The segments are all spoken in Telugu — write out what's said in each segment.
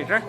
ఇట్రా.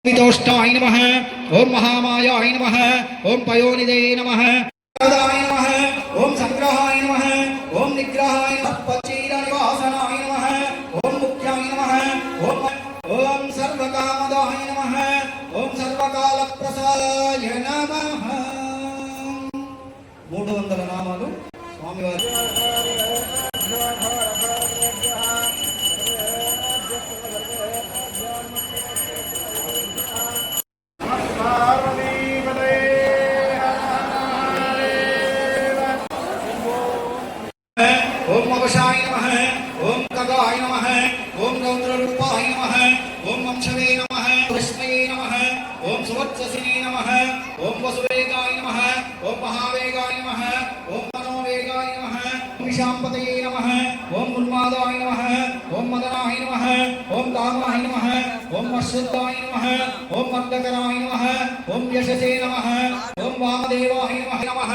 वितोष्टाय नमः। ओम महामायाय नमः। ओम पयोनिधे नमः। नमः। ओम संग्रहाय नमः। ओम निग्रहाय पच्चीरनिवासनाय नमः। ओम मुख्याय नमः। ओम सर्वकामदाय नमः। ओम सर्वकालप्रसादाय नमः। 300 నామాలు స్వామివారి ओम अवशाय नमः। ओम खगाय नमः। ओम रौद्ररूपाय नमः। ओम वंशवे नमः। विष्णवे नमः। ओम सुवर्चसिने नमः। ओम वसुवेगाय नमः। ओम महावेगाय नमः। ओम मनोवेगाय नमः। ओम शाम्पतये नमः। ओम उन्मादाय नमः। ओम मदनाय नमः। ओम कामाय नमः। ఓం అశ్వత్థాయ నమః ఓం మందకరాయ నమః ఓం యశసే నమః ఓం వామదేవాయ నమః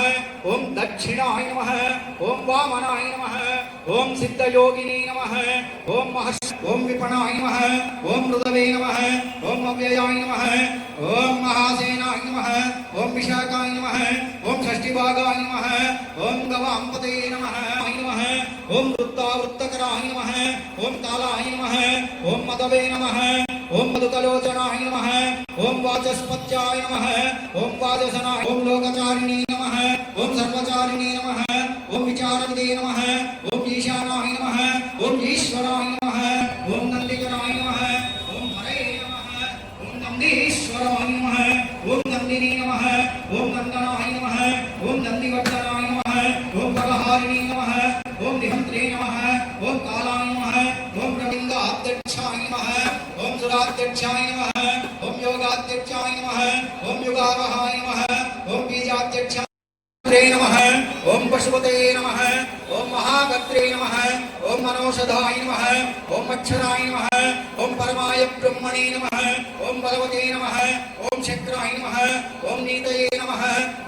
ఓం దక్షిణాయ నమః ఓం వామనాయ నమః ఓం సిద్ధయోగిని నమః ఓం ఓం విపణాయ నమః ఓం మృదవే నమః ఓం అవ్యయాయ నమః ఓం మహాసేనాయ నమః ఓం విశాఖాయ నమః ఓం షష్ఠిభాగాయ నమః ఓం గవాంపతే నమః ఓం వృత్తావృత్తకరాయ నమః ఓం కాలాయ నమః ఓం మదవే నమః ఓం మధుకలోచనాయ నమః ఓం వాచస్పత్యాయ నమః ఓం వాజసనాయ ఓం లోకచారిణీ నమః ఓం సర్వచారిణీ నమః ఓం విచారవిదే నమః ఓం ఈశానాయ నమః ఓం ఈశ్వరాయ నమః ఓం నందికరాయ నమః ఓం హరే నమః ఓం నందీశ్వరాయ నమః ఓం నందినీ నమః ఓం నందనాయ నమః ఓం నందివర్ధనాయ నమః ఓం బలహారిణీ నమః ఓం నిహంత్రే నమః ఓం కాలాయ నమః ఓం రవిందాధ్యక్షాయ నమః ఓం సురాధ్యక్షాయ నమః ఓం యోగాధ్యక్షాయ నమః ఓం యుగావహాయ నమః ఓం బీజాధ్యక్షాయ నమః ఓం పశుపతే నమః ఓం మహాగత్రే నమః ఓం మనోషధాయ నమః ఓం అక్షరాయ నమః ఓం పరమాయ బ్రహ్మణే నమః ఓం బలవతే నమః ఓం శక్రాయ నమః ఓం నీతయే నమః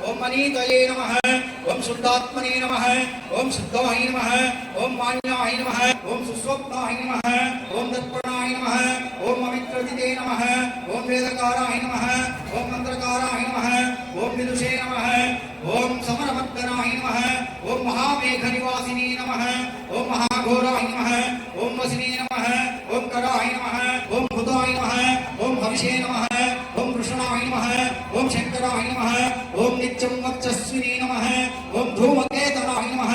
ఓం మనీతయే నమః ఓం శుద్ధాత్మనే నమః ఓం శుద్ధాయ నమః ఓం మాన్యాయ నమః ఓం సుస్వప్నాయ నమః ఓం దర్పణాయ నమః ఓం అమిత్రజితే నమః ఓం వేదకారాయ నమః ఓం మంత్రకారాయ నమః ఓం విదుషే నమః ఓం సమరమర్దనాయ నమః ఓం మహామేఘ నివాసినే నమః ఓం మహాఘోరాయ నమః ఓం వసినే నమః ఓం కరాయ నమః ఓం భుతాయ నమః ఓం హవిషే నమః ఓం వృషణాయ నమః ఓం శంకరాయ నమః ఓం నిత్యం వర్చస్వినే నమః ఓం ధూమకేతనాయ నమః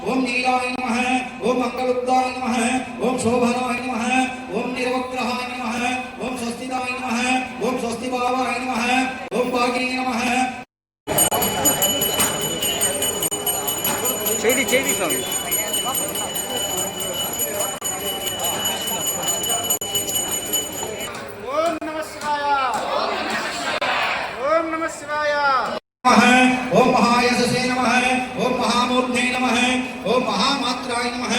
ఓం నీలాయ నమః ఓం మంగళుద్ధాయ నమః ఓం శోభనాయ నమః ఓం నిరవగ్రహాయ నమః ఓం స్వస్తిదాయ నమః ఓం స్వస్తిభావాయ నమః ఓం భాగినే నమః చేది స్వామి ఓం నమః శివాయ ఓం నమః శివాయ ఓం మహాయశసే నమః ఓం మహామూర్ధే నమః ఓం మహామాత్రాయ నమః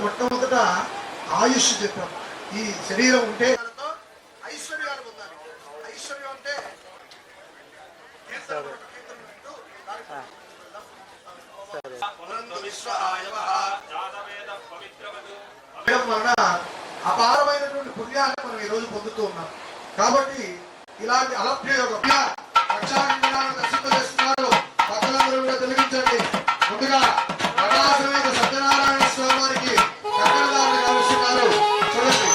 మొట్టమొదట ఆయుష్ చెప్పాం. ఈ శరీరం ఉంటే ఐశ్వర్యాలు పొందాలి. ఐశ్వర్యం అంటే వలన అపారమైనటువంటి పుణ్యాన్ని మనం ఈ రోజు పొందుతూ ఉన్నాం. కాబట్టి ఇలాంటి అలభ్యయోగం దర్శింపజేస్తున్నారు. భక్తులందరూ కూడా తెలిగించండి. ముందుగా ప్రకాశమైన సత్యనారాయణ స్వామి వారికి కక్కడదారులు కావిస్తున్నారు. చూడండి.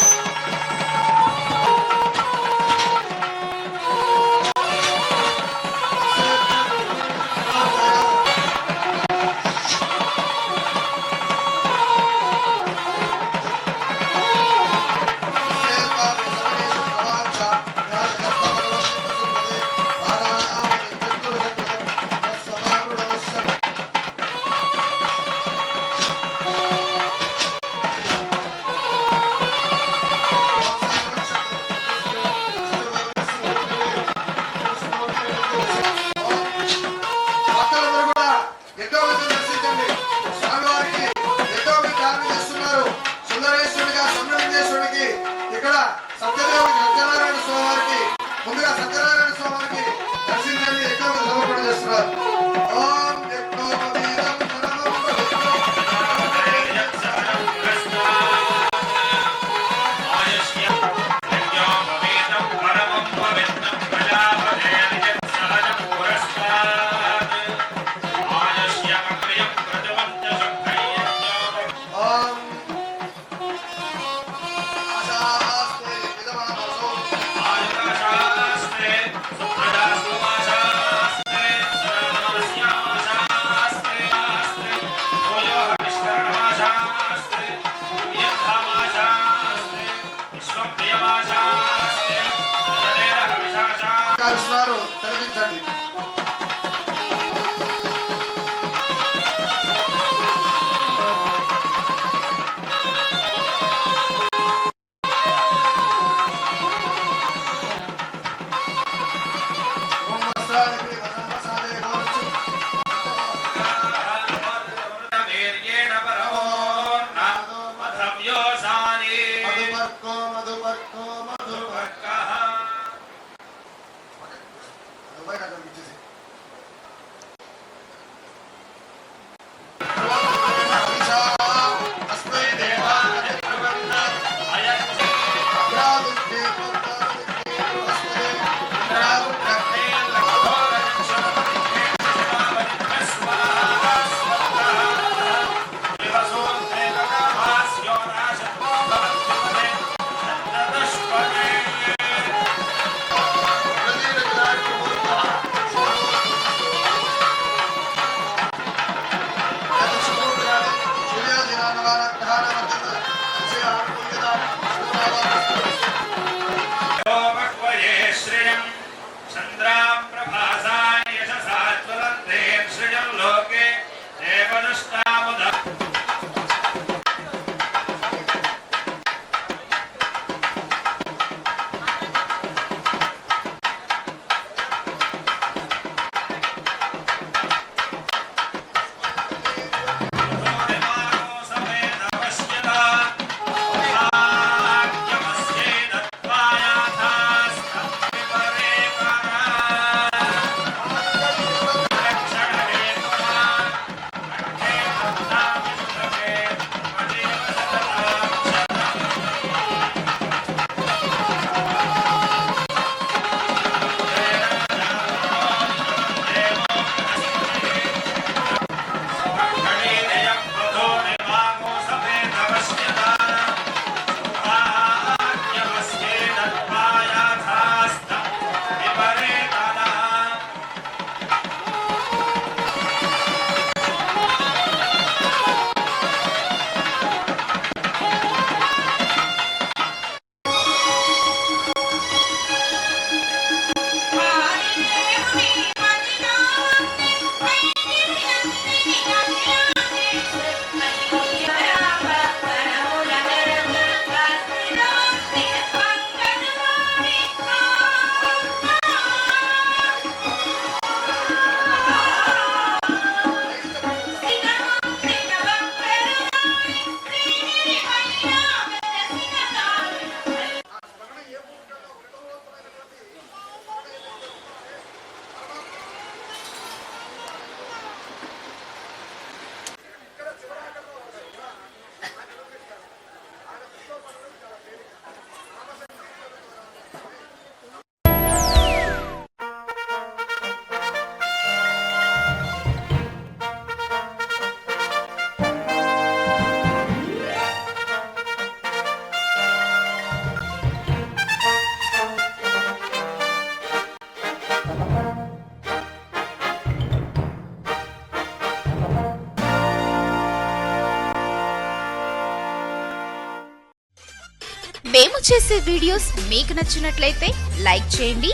Swamp గావిస్తున్నారు తొలగించండి. మేము చేసే వీడియోస్ మీకు నచ్చినట్లయితే లైక్ చేయండి.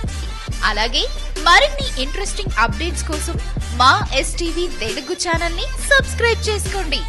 అలాగే మరిన్ని ఇంట్రెస్టింగ్ అప్డేట్స్ కోసం మా STV తెలుగు ఛానల్ ని సబ్స్క్రైబ్ చేసుకోండి.